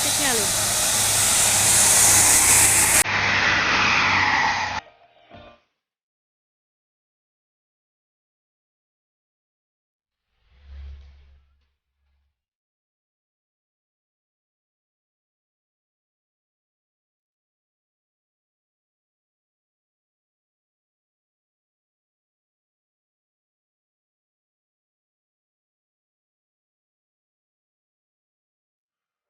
artisnya loh.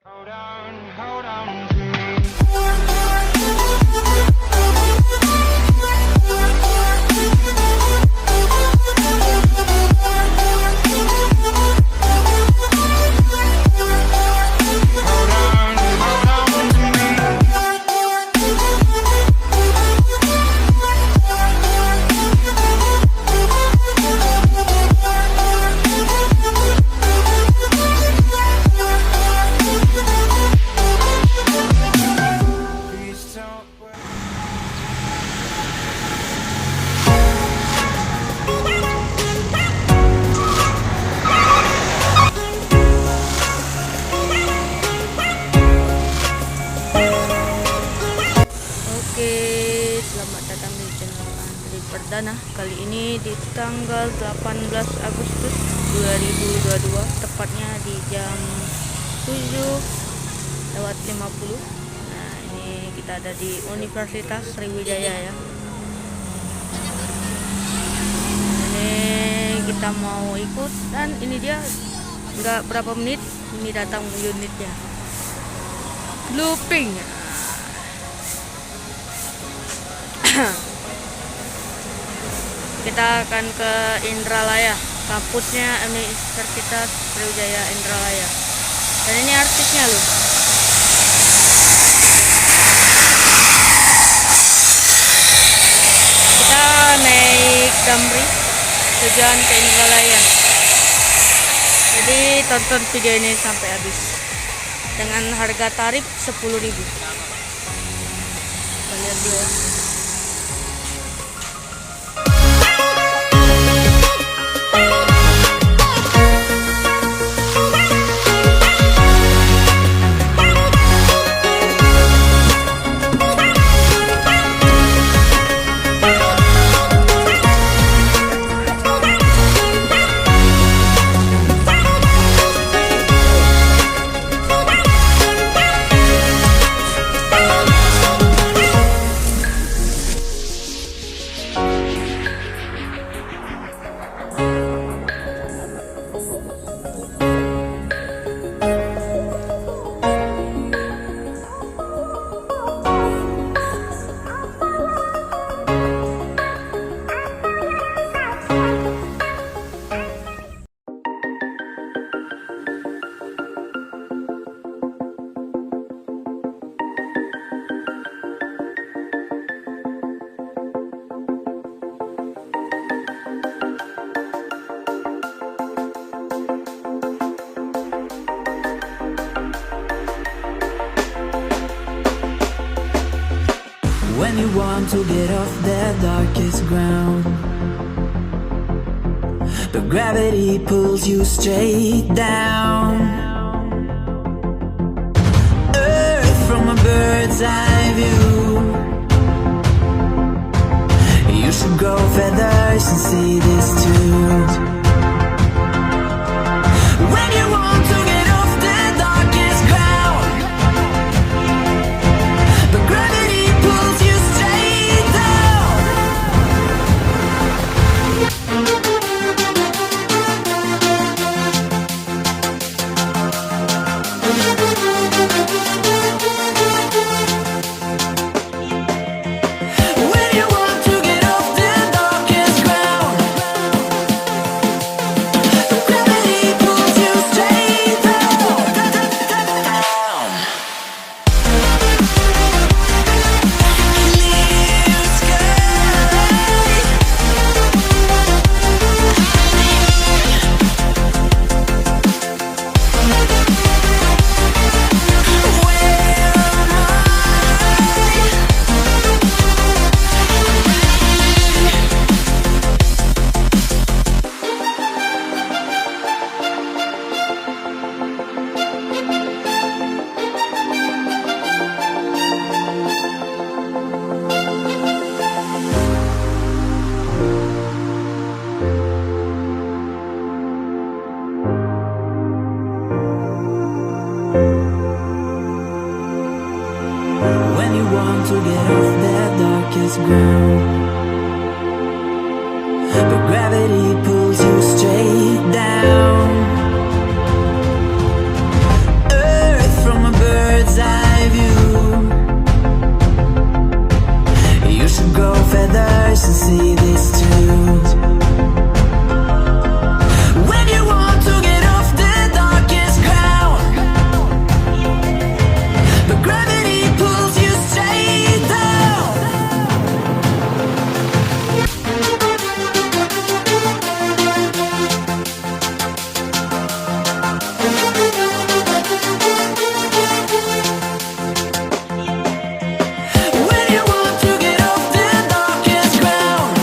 Hold on to me. Hold on to me. Please don't wait. Oke, selamat datang di channel Andri Perdana. Kali ini di tanggal 18 Agustus 2022, tepatnya di jam 7:50. Nah, ini kita ada di Universitas Sriwijaya ya. Ini kita mau ikut dan ini dia nggak berapa menit ini datang unitnya. Looping. Kita akan ke Indralaya, kampusnya Universitas Sriwijaya Indralaya. Dan ini artisnya loh. Kita naik damri tujuan ke Indralaya. Jadi tonton video ini sampai habis dengan harga tarif 10.000. Lihat dulu. When you want to get off the darkest ground, but gravity pulls you straight down. Earth from a bird's eye view. You should grow feathers and see this too. When you want to get off the darkest ground, but gravity pulls you straight down. When you want to get off the darkest ground, When you want to get off that darkest ground, but gravity pulls you straight down. Earth from a bird's eye view. You should grow feathers and see this too. When you want to get off the darkest ground, but gravity pulls you straight down. When you want to get off the darkest ground,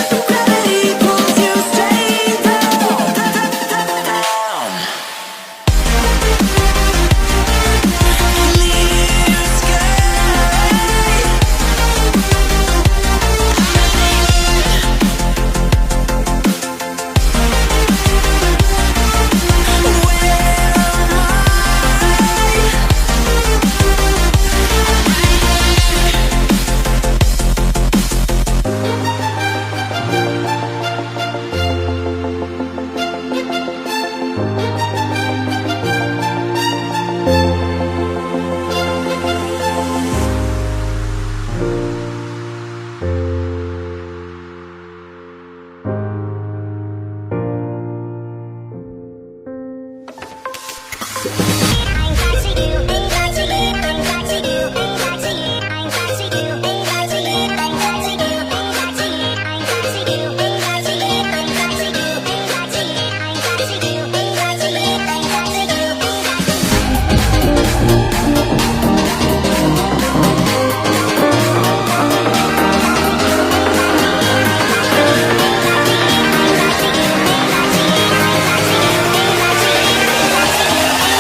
but gravity pulls you straight down. Clear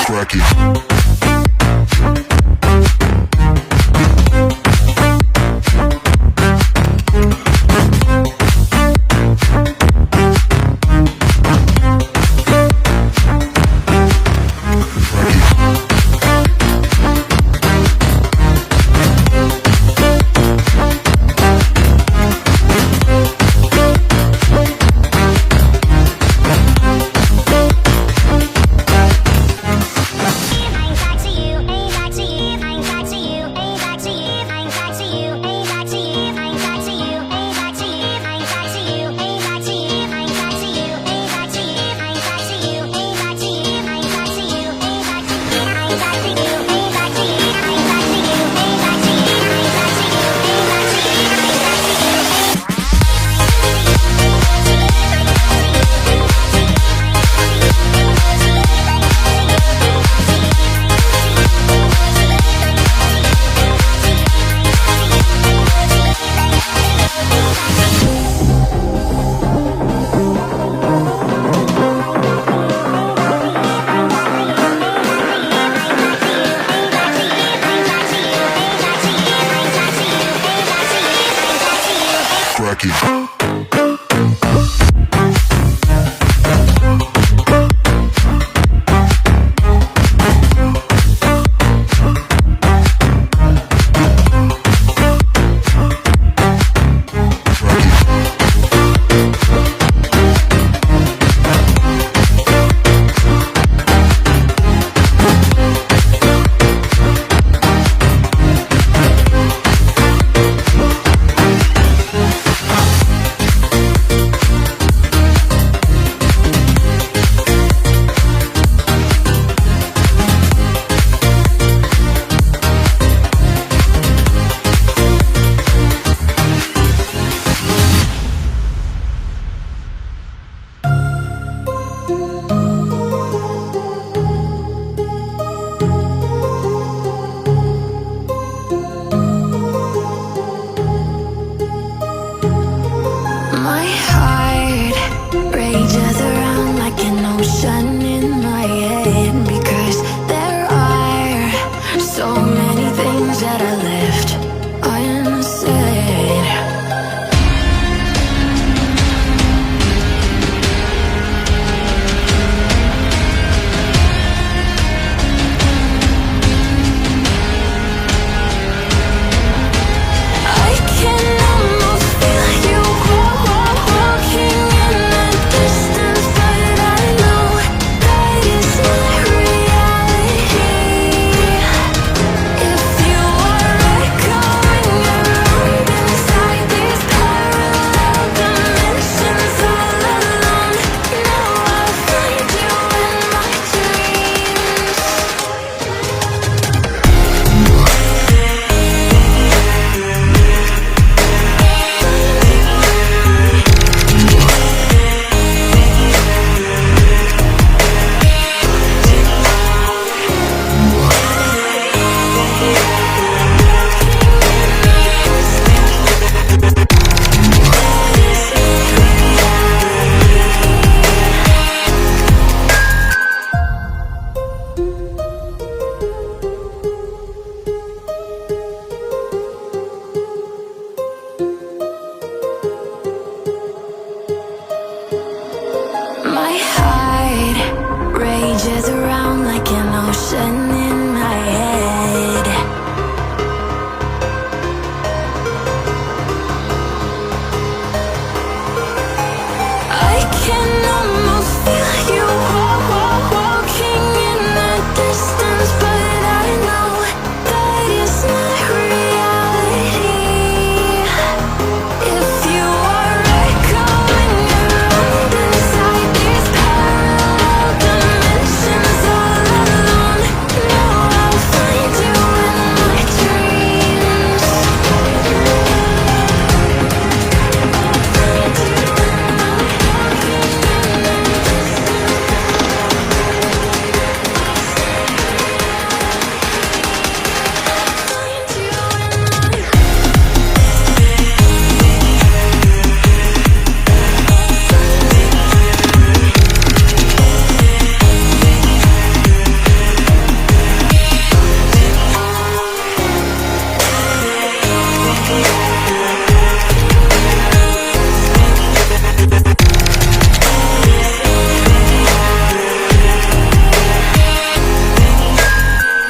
Crack it. around like an ocean in my head. I can almost feel you walking in the distance, but I know that it's not reality. If you are echoing around inside these parallel dimensions all alone, know I'll find you in my dreams.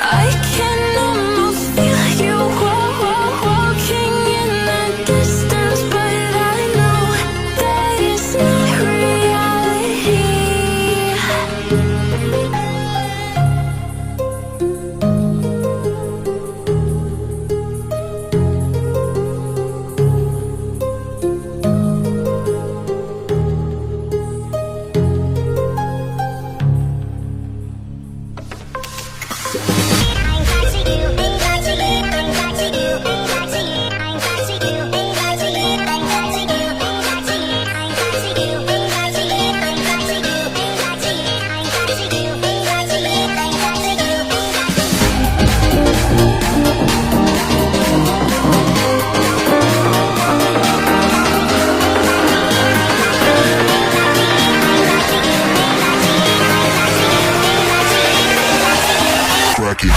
I can almost feel you walking in the distance, but I know that it's not reality. Crack it.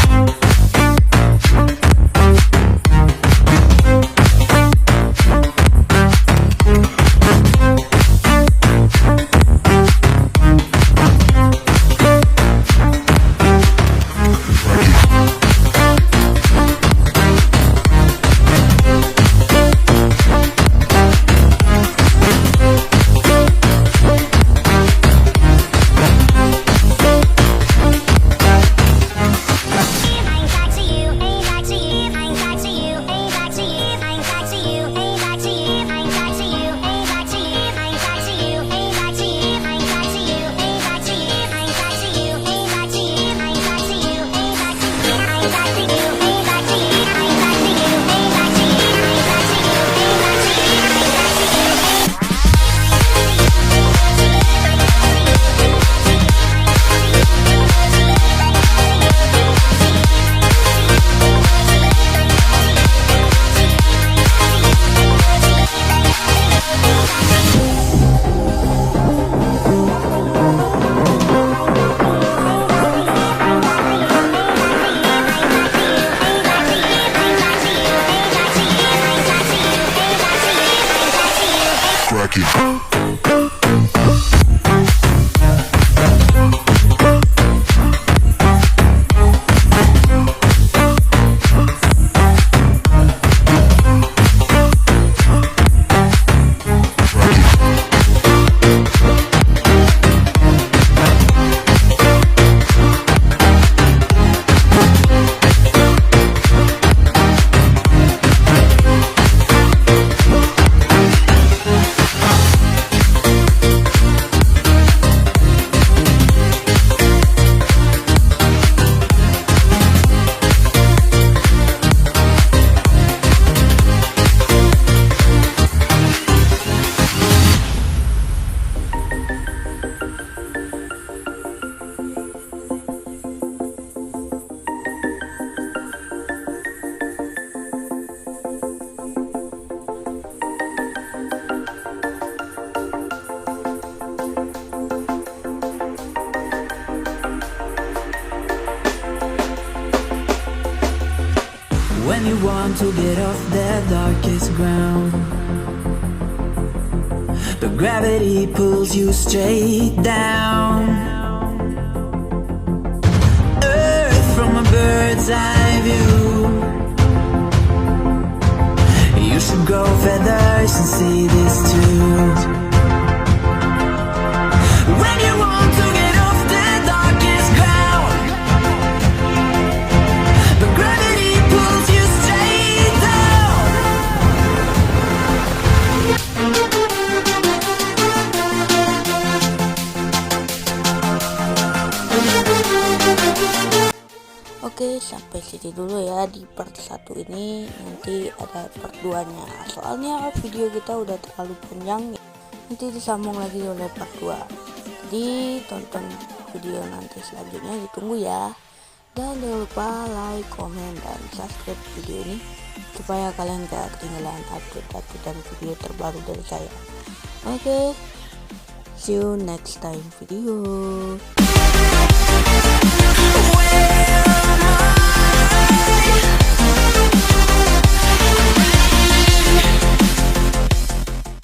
Crack it. When you want to get off the darkest ground, the gravity pulls you straight down. bird's eye view. You should grow feathers and see this too. When you want to get off the darkest ground, but gravity pulls you straight down. Oke, sampai situ dulu ya di part 1 ini. Nanti ada part 2 nya. Soalnya video kita udah terlalu panjang. Nanti disambung lagi oleh part 2. Jadi tonton video nanti selanjutnya, ditunggu ya. Dan jangan lupa like, komen, dan subscribe video ini supaya kalian gak ketinggalan update dan video terbaru dari saya. Oke, see you next time video.